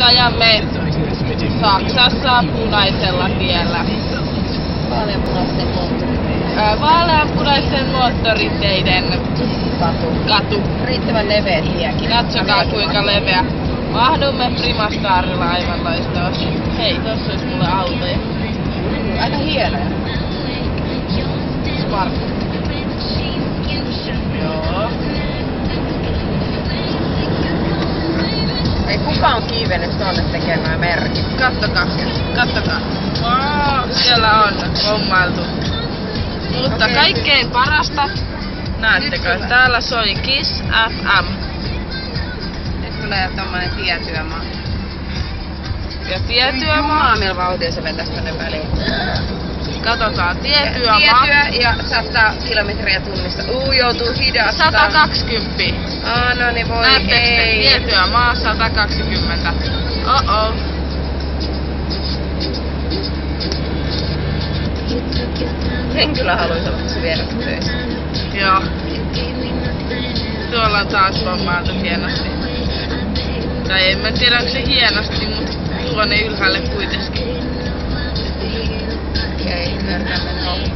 ajamme Saksassa punaisella tiellä. Vaaleanpunaisten moottoriteiden katu. Riittävän leveä tiekin. Katsokaa kuinka leveä. Mahdumme Primastaarilla aivan loistavasti. Hei, tossa olisi mulle autoja. Aika hienoja. Smart. Joo. Ei kukaan kiivennyt tonne tekemään merkit. Kattokaa. Wow, siellä on hommailtu. Mutta kaikkein parasta, näettekö, täällä soi Kiss FM. Nyt tulee tommonen tietyömaa. Ja tietyömaa. Millä vauhtia se vetäis tonne väliin. Katsotaan, tietyömaa. Tietyö ja 100 kilometriä tunnissa. Joutuu hidastaa. 120. No niin voi Näettekö te? ei. Tietyömaa 120. Oh. En kyllä haluis olla tässä vieressä töissä. Joo. Tuolla on taas hommailtu hienosti. Tai en mä tiedä onko se hienosti, mutta tuonne ylhäälle kuitenkin. Okei, ymmärrän mennä ohi.